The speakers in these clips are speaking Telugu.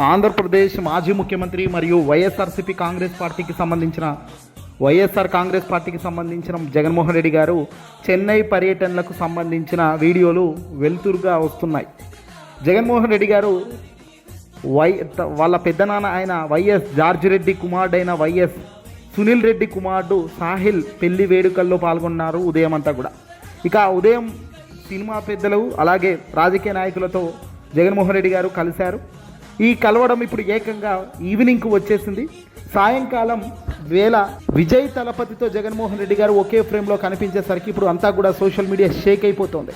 ఆంధ్రప్రదేశ్ మాజీ ముఖ్యమంత్రి మరియు వైఎస్ఆర్ కాంగ్రెస్ పార్టీకి సంబంధించిన జగన్మోహన్ రెడ్డి గారు చెన్నై పర్యటనలకు సంబంధించిన వీడియోలు వెలుతురుగా వస్తున్నాయి. జగన్మోహన్ రెడ్డి గారు వాళ్ళ పెద్దనాన్న అయిన వైఎస్ జార్జ్ రెడ్డి కుమారుడైన వైఎస్ సునీల్ రెడ్డి కుమారుడు సాహిల్ పెళ్లి వేడుకల్లో పాల్గొన్నారు. ఉదయం అంతా కూడా ఇక ఉదయం సినిమా పెద్దలు అలాగే రాజకీయ నాయకులతో జగన్మోహన్ రెడ్డి గారు కలిశారు. ఈ కలవడం ఇప్పుడు ఏకంగా ఈవినింగ్కు వచ్చేసింది. సాయంకాలం వేళ విజయ్ తలపతితో జగన్మోహన్ రెడ్డి గారు ఒకే ఫ్రేమ్లో కనిపించేసరికి ఇప్పుడు అంతా కూడా సోషల్ మీడియా షేక్ అయిపోతుంది.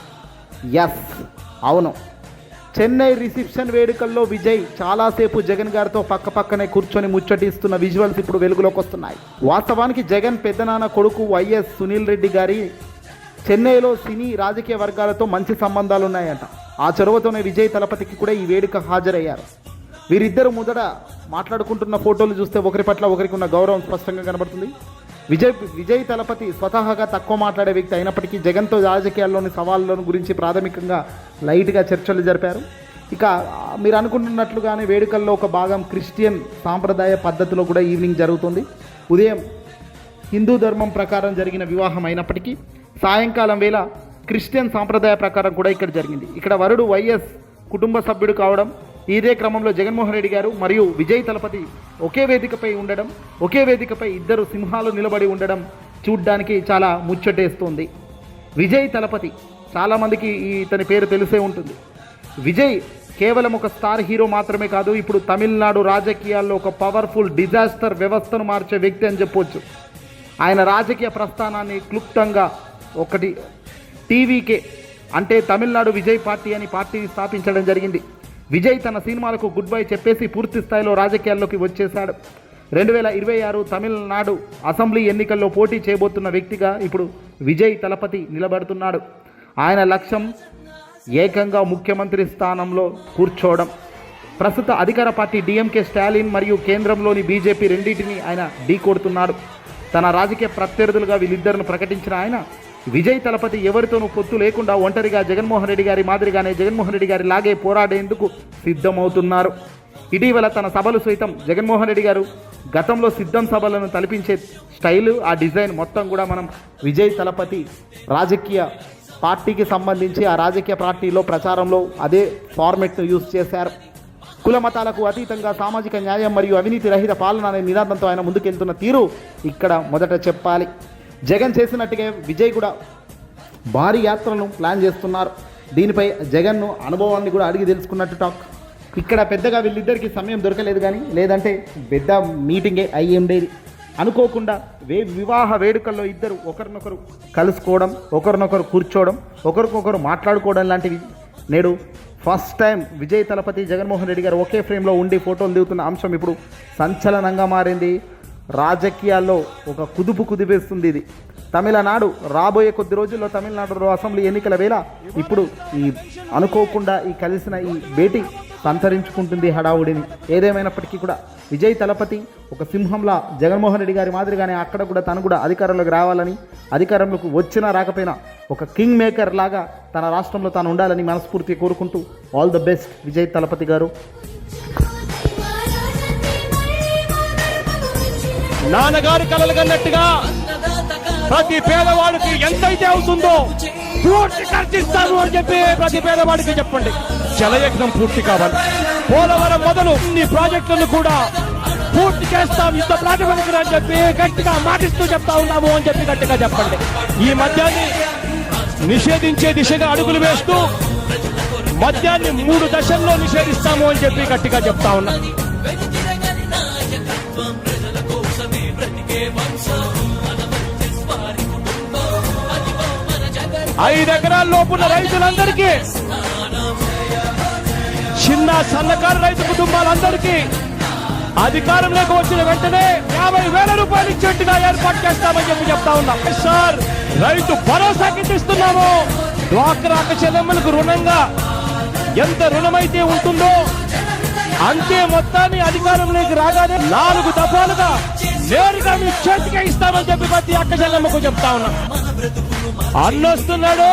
ఎస్, అవును, చెన్నై రిసెప్షన్ వేడుకల్లో విజయ్ చాలాసేపు జగన్ గారితో పక్కనే కూర్చొని ముచ్చటిస్తున్న విజువల్స్ ఇప్పుడు వెలుగులోకి వస్తున్నాయి. వాస్తవానికి జగన్ పెద్దనాన్న కొడుకు వైఎస్ సునీల్ రెడ్డి గారి చెన్నైలో సినీ రాజకీయ వర్గాలతో మంచి సంబంధాలు ఉన్నాయంట. ఆ చొరవతోనే విజయ్ తలపతికి కూడా ఈ వేడుక హాజరయ్యారు. వీరిద్దరు మొదట మాట్లాడుకుంటున్న ఫోటోలు చూస్తే ఒకరి పట్ల ఒకరికి ఉన్న గౌరవం స్పష్టంగా కనబడుతుంది. విజయ్ తలపతి స్వతహాగా తక్కువ మాట్లాడే వ్యక్తి అయినప్పటికీ జగన్తో రాజకీయాల్లోని సవాళ్ళను గురించి ప్రాథమికంగా లైట్గా చర్చలు జరిపారు. ఇక మీరు అనుకుంటున్నట్లుగానే వేడుకల్లో ఒక భాగం క్రిస్టియన్ సాంప్రదాయ పద్ధతిలో కూడా ఈవినింగ్ జరుగుతుంది. ఉదయం హిందూ ధర్మం ప్రకారం జరిగిన వివాహం అయినప్పటికీ సాయంకాలం వేళ క్రిస్టియన్ సాంప్రదాయ ప్రకారం కూడా ఇక్కడ జరిగింది. ఇక్కడ వరుడు వైఎస్ కుటుంబ సభ్యుడు కావడం, ఇదే క్రమంలో జగన్మోహన్ రెడ్డి గారు మరియు విజయ్ తలపతి ఒకే వేదికపై ఇద్దరు సింహాలు నిలబడి ఉండడం చూడ్డానికి చాలా ముచ్చటేస్తుంది. విజయ్ తలపతి చాలామందికి ఇతని పేరు తెలిసే ఉంటుంది. విజయ్ కేవలం ఒక స్టార్ హీరో మాత్రమే కాదు, ఇప్పుడు తమిళనాడు రాజకీయాల్లో ఒక పవర్ఫుల్ డిజాస్టర్ వ్యవస్థను మార్చే వ్యక్తి అని చెప్పొచ్చు. ఆయన రాజకీయ ప్రస్థానాన్ని క్లుప్తంగా ఒకటి టీవీకే అంటే తమిళనాడు విజయ్ పార్టీ అని పార్టీని స్థాపించడం జరిగింది. విజయ్ తన సినిమాలకు గుడ్ బై చెప్పేసి పూర్తి స్థాయిలో రాజకీయాల్లోకి వచ్చేశాడు. 2026 తమిళనాడు అసెంబ్లీ ఎన్నికల్లో పోటీ చేయబోతున్న వ్యక్తిగా ఇప్పుడు విజయ్ తలపతి నిలబడుతున్నాడు. ఆయన లక్ష్యం ఏకంగా ముఖ్యమంత్రి స్థానంలో కూర్చోవడం. ప్రస్తుత అధికార పార్టీ డిఎంకే స్టాలిన్ మరియు కేంద్రంలోని బీజేపీ రెండింటిని ఆయన ఢీకొడుతున్నాడు. తన రాజకీయ ప్రత్యర్థులుగా వీళ్ళిద్దరిని ప్రకటించిన ఆయన విజయ్ తలపతి ఎవరితోనూ పొత్తు లేకుండా ఒంటరిగా జగన్మోహన్ రెడ్డి గారి మాదిరిగానే జగన్మోహన్ రెడ్డి గారి లాగే పోరాడేందుకు సిద్ధమవుతున్నారు. ఇటీవల తన సభలు సైతం జగన్మోహన్ రెడ్డి గారు గతంలో సిద్ధం సభలను తలపించే స్టైలు, ఆ డిజైన్ మొత్తం కూడా మనం విజయ్ తలపతి రాజకీయ పార్టీకి సంబంధించి ఆ రాజకీయ పార్టీలో ప్రచారంలో అదే ఫార్మెట్ను యూజ్ చేశారు. కుల మతాలకు అతీతంగా సామాజిక న్యాయం మరియు అవినీతి రహిత పాలన అనే నినాదంతో ఆయన ముందుకెళ్తున్న తీరు ఇక్కడ మొదట చెప్పాలి. జగన్ చేసినట్టుగా విజయ్ కూడా భారీ యాత్రలను ప్లాన్ చేస్తున్నారు. దీనిపై జగన్ను అనుభవాన్ని కూడా అడిగి తెలుసుకున్నట్టు టాక్. ఇక్కడ పెద్దగా వీళ్ళిద్దరికీ సమయం దొరకలేదు, కానీ లేదంటే పెద్ద మీటింగే అయ్యి ఉండేది. అనుకోకుండా వివాహ వేడుకల్లో ఇద్దరు ఒకరినొకరు కలుసుకోవడం, ఒకరినొకరు కూర్చోవడం, ఒకరికొకరు మాట్లాడుకోవడం లాంటివి నేడు ఫస్ట్ టైం విజయ్ తలపతి జగన్మోహన్ రెడ్డి గారు ఒకే ఫ్రేమ్లో ఉండి ఫోటోలు దిగుతున్న అంశం ఇప్పుడు సంచలనంగా మారింది. రాజకీయాల్లో ఒక కుదిపేస్తుంది ఇది. తమిళనాడు రాబోయే కొద్ది రోజుల్లో తమిళనాడు అసెంబ్లీ ఎన్నికల వేళ ఇప్పుడు అనుకోకుండా కలిసిన ఈ భేటీ సంతరించుకుంటుంది హడావుడిని. ఏదేమైనప్పటికీ కూడా విజయ్ తలపతి ఒక సింహంలా జగన్మోహన్ రెడ్డి గారి మాదిరిగానే అక్కడ కూడా తను కూడా అధికారంలోకి రావాలని, అధికారంలోకి వచ్చినా రాకపోయినా ఒక కింగ్ మేకర్ లాగా తన రాష్ట్రంలో తాను ఉండాలని మనస్ఫూర్తిగా కోరుకుంటూ all the best Vijay Thalapathy గారు. నాన్నగారు కలలు కన్నట్టుగా ప్రతి పేదవాడికి ఎంతైతే అవుతుందో పూర్తి ఖర్చిస్తాను అని చెప్పి ప్రతి పేదవాడికి చెప్పండి. జలయజ్ఞం పూర్తి కావాలి. పోలవరం మొదలు ఈ ప్రాజెక్టులను కూడా పూర్తి చేస్తాం యుద్ధ ప్రాతిపదికన అని చెప్పి గట్టిగా మాటిస్తూ చెప్తా ఉన్నాము అని చెప్పి గట్టిగా చెప్పండి. ఈ మద్యాన్ని నిషేధించే దిశగా అడుగులు వేస్తూ మద్యాన్ని 3 దశల్లో నిషేధిస్తాము అని చెప్పి గట్టిగా చెప్తా ఉన్నా. 5 ఎకరాల లోపున్న రైతులందరికీ, చిన్న సన్నకారు రైతు కుటుంబాలందరికీ అధికారంలోకి వచ్చిన వెంటనే 50,000 రూపాయలు ఇచ్చేట్టుగా ఏర్పాటు చేస్తామని చెప్పి చెప్తా ఉన్నాం. సార్, రైతు భరోసా కిందిస్తున్నాము. డ్వాక్రా చెల్లెమ్మలకు రుణంగా ఎంత రుణమైతే ఉంటుందో అంతే మొత్తాన్ని అధికారంలోకి రాగానే 4 దఫాలుగా నేరుగా మీ చేతికే ఇస్తామని చెప్పి ప్రతి అక్క చెల్లెమ్మకు చెప్తా ఉన్నా. అన్నొస్తున్నాడు.